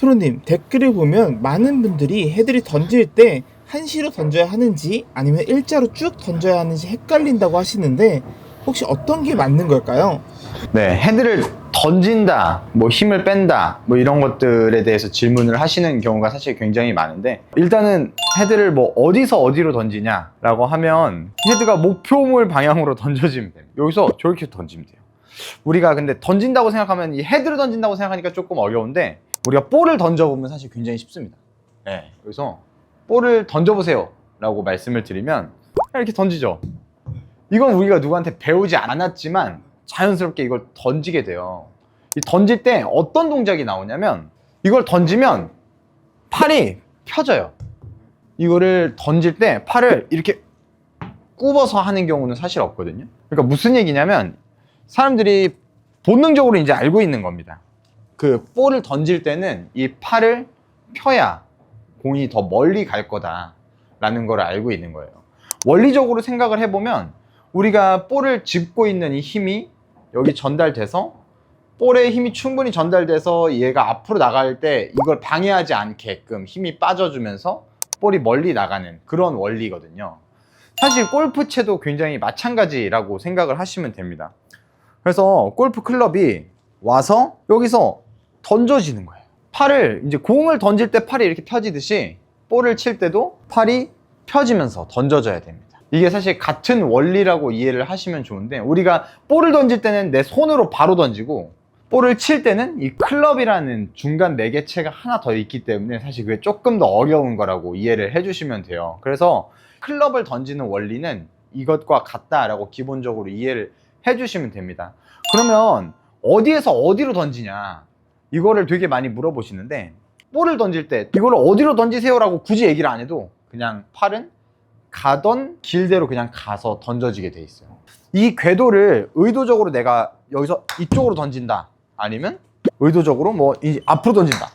프로님, 댓글을 보면 많은 분들이 헤드를 던질 때 한시로 던져야 하는지 아니면 일자로 쭉 던져야 하는지 헷갈린다고 하시는데 혹시 어떤 게 맞는 걸까요? 네, 헤드를 던진다, 뭐 힘을 뺀다, 뭐 이런 것들에 대해서 질문을 하시는 경우가 사실 굉장히 많은데, 일단은 헤드를 뭐 어디서 어디로 던지냐라고 하면 헤드가 목표물 방향으로 던져지면 돼요. 여기서 저렇게 던지면 돼요. 우리가 근데 던진다고 생각하면 이 헤드를 던진다고 생각하니까 조금 어려운데, 우리가 볼을 던져보면 사실 굉장히 쉽습니다. 네, 그래서 볼을 던져보세요 라고 말씀을 드리면 이렇게 던지죠. 이건 우리가 누구한테 배우지 않았지만 자연스럽게 이걸 던지게 돼요. 이 던질 때 어떤 동작이 나오냐면, 이걸 던지면 팔이 펴져요. 이거를 던질 때 팔을 이렇게 굽어서 하는 경우는 사실 없거든요. 그러니까 무슨 얘기냐면, 사람들이 본능적으로 이제 알고 있는 겁니다. 그 볼을 던질 때는 이 팔을 펴야 공이 더 멀리 갈 거다라는 걸 알고 있는 거예요. 원리적으로 생각을 해보면, 우리가 볼을 짚고 있는 이 힘이 여기 전달돼서, 볼에 힘이 충분히 전달돼서 얘가 앞으로 나갈 때 이걸 방해하지 않게끔 힘이 빠져주면서 볼이 멀리 나가는 그런 원리거든요. 사실 골프채도 굉장히 마찬가지라고 생각을 하시면 됩니다. 그래서 골프 클럽이 와서 여기서 던져지는 거예요. 팔을, 이제 공을 던질 때 팔이 이렇게 펴지듯이 볼을 칠 때도 팔이 펴지면서 던져져야 됩니다. 이게 사실 같은 원리라고 이해를 하시면 좋은데, 우리가 볼을 던질 때는 내 손으로 바로 던지고, 볼을 칠 때는 이 클럽이라는 중간 매개체가 하나 더 있기 때문에 사실 그게 조금 더 어려운 거라고 이해를 해주시면 돼요. 그래서 클럽을 던지는 원리는 이것과 같다라고 기본적으로 이해를 해주시면 됩니다. 그러면 어디에서 어디로 던지냐, 이거를 되게 많이 물어보시는데, 볼을 던질 때 이걸 어디로 던지세요 라고 굳이 얘기를 안 해도 그냥 팔은 가던 길대로 그냥 가서 던져지게 돼 있어요. 이 궤도를 의도적으로 내가 여기서 이쪽으로 던진다, 아니면 의도적으로 뭐 앞으로 던진다,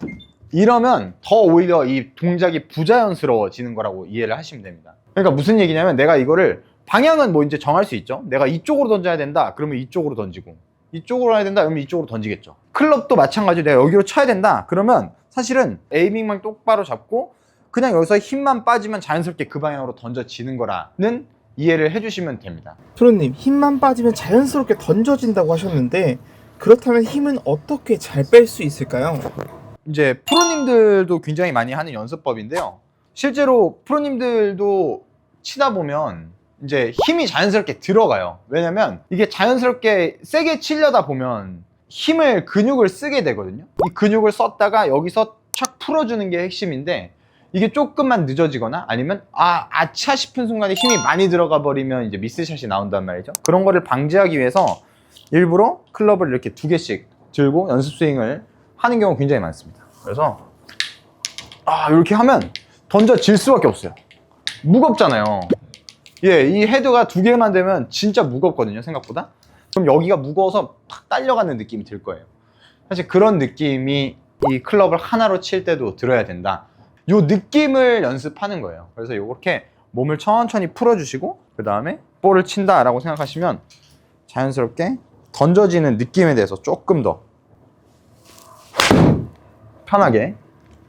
이러면 더 오히려 이 동작이 부자연스러워지는 거라고 이해를 하시면 됩니다. 그러니까 무슨 얘기냐면, 내가 이거를 방향은 뭐 이제 정할 수 있죠. 내가 이쪽으로 던져야 된다 그러면 이쪽으로 던지고, 이쪽으로 해야 된다 그러면 이쪽으로 던지겠죠. 클럽도 마찬가지로 내가 여기로 쳐야 된다 그러면 사실은 에이밍만 똑바로 잡고 그냥 여기서 힘만 빠지면 자연스럽게 그 방향으로 던져지는 거라는 이해를 해주시면 됩니다. 프로님, 힘만 빠지면 자연스럽게 던져진다고 하셨는데 그렇다면 힘은 어떻게 잘 뺄 수 있을까요? 이제 프로님들도 굉장히 많이 하는 연습법인데요, 실제로 프로님들도 치다 보면 이제 힘이 자연스럽게 들어가요. 왜냐면 이게 자연스럽게 세게 치려다 보면 힘을, 근육을 쓰게 되거든요. 이 근육을 썼다가 여기서 착 풀어주는 게 핵심인데, 이게 조금만 늦어지거나 아니면 아차 싶은 순간에 힘이 많이 들어가 버리면 이제 미스샷이 나온단 말이죠. 그런 거를 방지하기 위해서 일부러 클럽을 이렇게 2개씩 들고 연습 스윙을 하는 경우가 굉장히 많습니다. 그래서 이렇게 하면 던져질 수밖에 없어요. 무겁잖아요. 예, 이 헤드가 2개만 되면 진짜 무겁거든요, 생각보다. 그럼 여기가 무거워서 팍 딸려가는 느낌이 들 거예요. 사실 그런 느낌이 이 클럽을 하나로 칠 때도 들어야 된다, 요 느낌을 연습하는 거예요. 그래서 이렇게 몸을 천천히 풀어주시고 그 다음에 볼을 친다 라고 생각하시면 자연스럽게 던져지는 느낌에 대해서 조금 더 편하게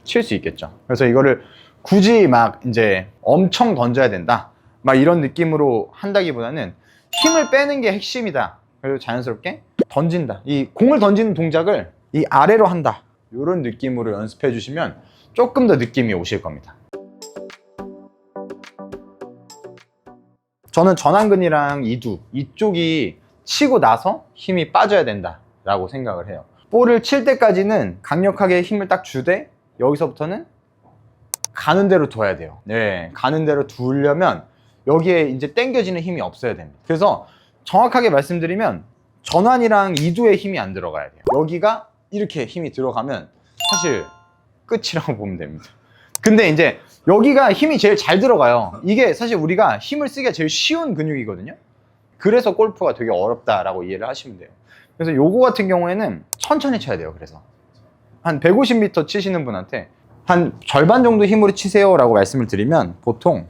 칠 수 있겠죠. 그래서 이거를 굳이 막 이제 엄청 던져야 된다 막 이런 느낌으로 한다기보다는 힘을 빼는 게 핵심이다, 그리고 자연스럽게 던진다, 이 공을 던지는 동작을 이 아래로 한다, 이런 느낌으로 연습해 주시면 조금 더 느낌이 오실 겁니다. 저는 전완근이랑 이두 이쪽이 치고 나서 힘이 빠져야 된다 라고 생각을 해요. 볼을 칠 때까지는 강력하게 힘을 딱 주되 여기서부터는 가는 대로 둬야 돼요. 네, 가는 대로 두려면 여기에 이제 당겨지는 힘이 없어야 됩니다. 그래서 정확하게 말씀드리면 전완이랑 이두에 힘이 안 들어가야 돼요. 여기가 이렇게 힘이 들어가면 사실 끝이라고 보면 됩니다. 근데 이제 여기가 힘이 제일 잘 들어가요. 이게 사실 우리가 힘을 쓰기가 제일 쉬운 근육이거든요. 그래서 골프가 되게 어렵다라고 이해를 하시면 돼요. 그래서 요거 같은 경우에는 천천히 쳐야 돼요. 그래서 한 150m 치시는 분한테 한 절반 정도 힘으로 치세요 라고 말씀을 드리면 보통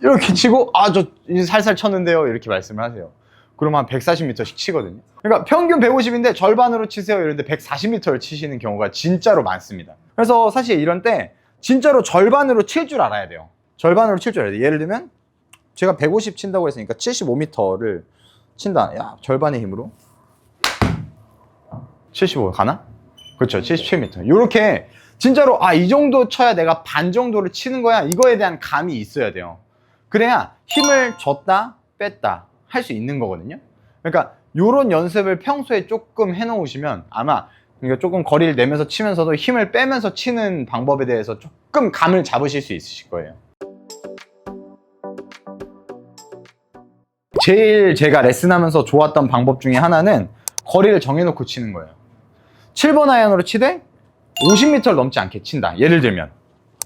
이렇게 치고 저 이제 살살 쳤는데요 이렇게 말씀을 하세요. 그러면 한 140m씩 치거든요. 그러니까 평균 150인데 절반으로 치세요 이런데 140m를 치시는 경우가 진짜로 많습니다. 그래서 사실 이런 때 진짜로 절반으로 칠 줄 알아야 돼요. 절반으로 칠 줄 알아야 돼요. 예를 들면 제가 150 친다고 했으니까 75m를 친다. 야, 절반의 힘으로 75 가나? 그렇죠. 77m. 이렇게 진짜로 이 정도 쳐야 내가 반 정도를 치는 거야. 이거에 대한 감이 있어야 돼요. 그래야 힘을 줬다 뺐다 할 수 있는 거거든요. 그러니까 이런 연습을 평소에 조금 해놓으시면 아마 그러니까 조금 거리를 내면서 치면서도 힘을 빼면서 치는 방법에 대해서 조금 감을 잡으실 수 있으실 거예요. 제일 제가 레슨하면서 좋았던 방법 중에 하나는 거리를 정해놓고 치는 거예요. 7번 아이언으로 치되 50m를 넘지 않게 친다. 예를 들면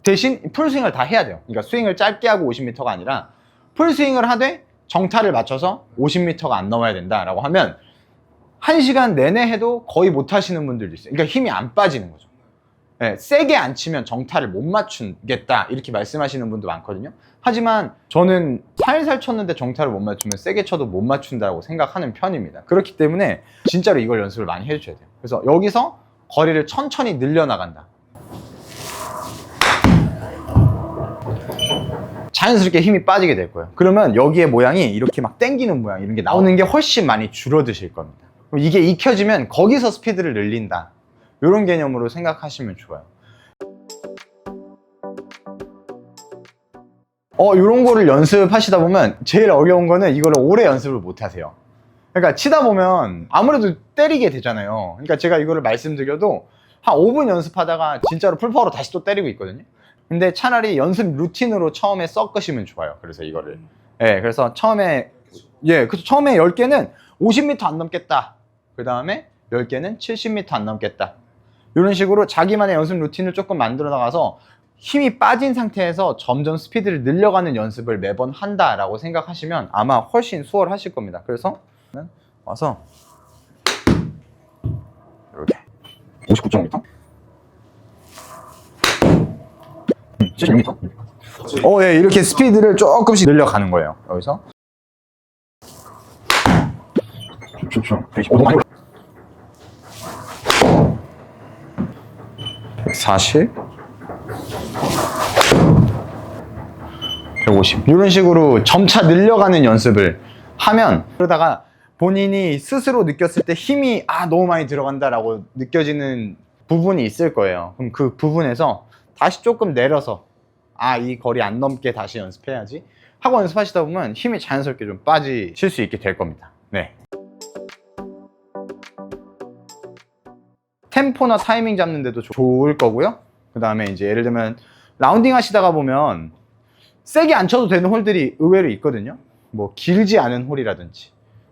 대신 풀스윙을 다 해야 돼요. 그러니까 스윙을 짧게 하고 50m가 아니라 풀스윙을 하되 정타를 맞춰서 50m가 안 넘어야 된다라고 하면 1시간 내내 해도 거의 못 하시는 분들도 있어요. 그러니까 힘이 안 빠지는 거죠. 네, 세게 안 치면 정타를 못 맞추겠다 이렇게 말씀하시는 분도 많거든요. 하지만 저는 살살 쳤는데 정타를 못 맞추면 세게 쳐도 못 맞춘다고 생각하는 편입니다. 그렇기 때문에 진짜로 이걸 연습을 많이 해주셔야 돼요. 그래서 여기서 거리를 천천히 늘려나간다. 자연스럽게 힘이 빠지게 될 거예요. 그러면 여기에 모양이 이렇게 막 당기는 모양 이런 게 나오는 게 훨씬 많이 줄어드실 겁니다. 이게 익혀지면 거기서 스피드를 늘린다. 이런 개념으로 생각하시면 좋아요. 이런 거를 연습하시다 보면 제일 어려운 거는 이거를 오래 연습을 못 하세요. 그러니까 치다 보면 아무래도 때리게 되잖아요. 그러니까 제가 이거를 말씀드려도 한 5분 연습하다가 진짜로 풀파워로 다시 또 때리고 있거든요. 근데 차라리 연습 루틴으로 처음에 섞으시면 좋아요. 그래서 이거를. 예, 그래서 처음에, 처음에 10개는 50m 안 넘겠다. 그 다음에 10개는 70m 안 넘겠다. 이런 식으로 자기만의 연습 루틴을 조금 만들어 나가서 힘이 빠진 상태에서 점점 스피드를 늘려가는 연습을 매번 한다라고 생각하시면 아마 훨씬 수월하실 겁니다. 그래서 와서 이렇게 59.5m 76m 예, 이렇게 스피드를 조금씩 늘려가는 거예요. 여기서 140 150 이런 식으로 점차 늘려가는 연습을 하면 그러다가 본인이 스스로 느꼈을 때 힘이 너무 많이 들어간다라고 느껴지는 부분이 있을 거예요. 그럼 그 부분에서 다시 조금 내려서 이 거리 안 넘게 다시 연습해야지 하고 연습하시다 보면 힘이 자연스럽게 좀 빠지실 수 있게 될 겁니다. 네. 템포나 타이밍 잡는 데도 좋을 거고요. 그 다음에 이제 예를 들면 라운딩 하시다가 보면 세게 안 쳐도 되는 홀들이 의외로 있거든요. 뭐 길지 않은 홀이라든지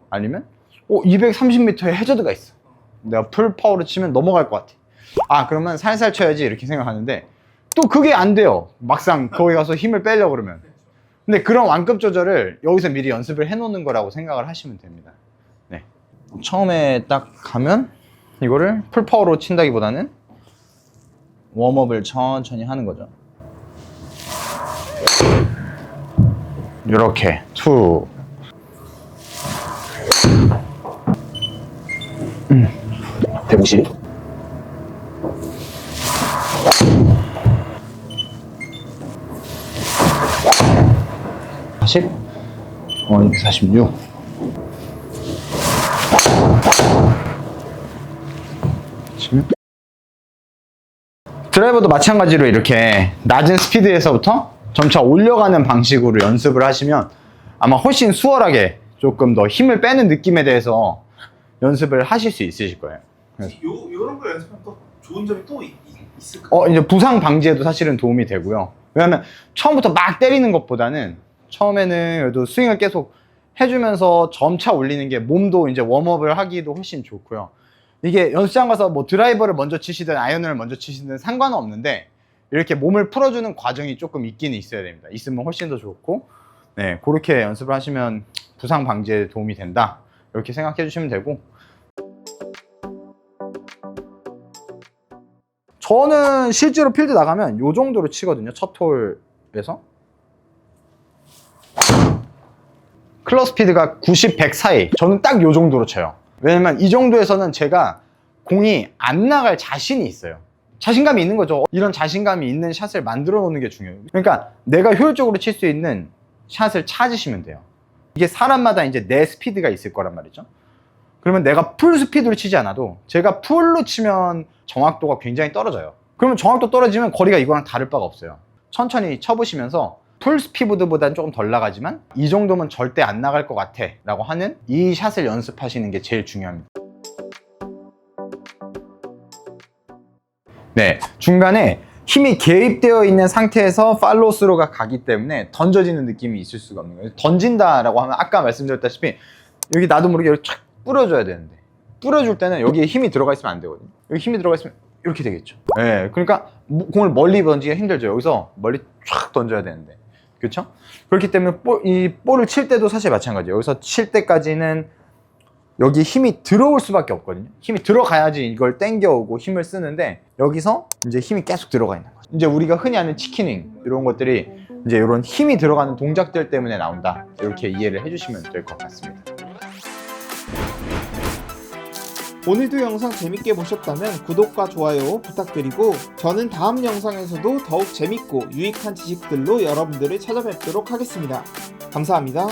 아니면 230m에 해저드가 있어. 내가 풀 파워로 치면 넘어갈 것 같아. 그러면 살살 쳐야지 이렇게 생각하는데 또 그게 안 돼요. 막상 거기 가서 힘을 빼려고 그러면. 근데 그런 완급 조절을 여기서 미리 연습을 해 놓는 거라고 생각을 하시면 됩니다. 네. 처음에 딱 가면 이거를 풀 파워로 친다기보다는 웜업을 천천히 하는 거죠. 이렇게 150 40 46 드라이버도 마찬가지로 이렇게 낮은 스피드에서부터 점차 올려가는 방식으로 연습을 하시면 아마 훨씬 수월하게 조금 더 힘을 빼는 느낌에 대해서 연습을 하실 수 있으실 거예요. 요런 거 연습하면 또 좋은 점이 또 있을까요? 이제 부상 방지에도 사실은 도움이 되고요. 왜냐면 처음부터 막 때리는 것보다는 처음에는 그래도 스윙을 계속 해주면서 점차 올리는 게 몸도 이제 웜업을 하기도 훨씬 좋고요. 이게 연습장 가서 뭐 드라이버를 먼저 치시든 아이언을 먼저 치시든 상관은 없는데 이렇게 몸을 풀어주는 과정이 조금 있긴 있어야 됩니다. 있으면 훨씬 더 좋고, 네, 그렇게 연습을 하시면 부상 방지에 도움이 된다. 이렇게 생각해 주시면 되고, 저는 실제로 필드 나가면 이 정도로 치거든요. 첫 홀에서. 클럽 스피드가 90, 100 사이. 저는 딱 요 정도로 쳐요. 왜냐면 이 정도에서는 제가 공이 안 나갈 자신이 있어요. 자신감이 있는 거죠. 이런 자신감이 있는 샷을 만들어 놓는 게 중요해요. 그러니까 내가 효율적으로 칠 수 있는 샷을 찾으시면 돼요. 이게 사람마다 이제 내 스피드가 있을 거란 말이죠. 그러면 내가 풀 스피드로 치지 않아도 제가 풀로 치면 정확도가 굉장히 떨어져요. 그러면 정확도 떨어지면 거리가 이거랑 다를 바가 없어요. 천천히 쳐보시면서 풀 스피드보다는 조금 덜 나가지만 이 정도면 절대 안 나갈 것 같아 라고 하는 이 샷을 연습하시는 게 제일 중요합니다. 네, 중간에 힘이 개입되어 있는 상태에서 팔로우 스루가 가기 때문에 던져지는 느낌이 있을 수가 없는 거예요. 던진다라고 하면 아까 말씀드렸다시피 여기 나도 모르게 이렇게 촥 뿌려줘야 되는데, 뿌려줄 때는 여기에 힘이 들어가 있으면 안 되거든요. 여기 힘이 들어가 있으면 이렇게 되겠죠. 네, 그러니까 공을 멀리 던지기가 힘들죠. 여기서 멀리 촥 던져야 되는데, 그렇죠? 그렇기 때문에 이 볼을 칠 때도 사실 마찬가지예요. 여기서 칠 때까지는 여기 힘이 들어올 수밖에 없거든요. 힘이 들어가야지 이걸 당겨오고 힘을 쓰는데, 여기서 이제 힘이 계속 들어가 있는 거죠. 이제 우리가 흔히 아는 치키닝 이런 것들이 이제 이런 힘이 들어가는 동작들 때문에 나온다, 이렇게 이해를 해주시면 될 것 같습니다. 오늘도 영상 재밌게 보셨다면 구독과 좋아요 부탁드리고, 저는 다음 영상에서도 더욱 재밌고 유익한 지식들로 여러분들을 찾아뵙도록 하겠습니다. 감사합니다.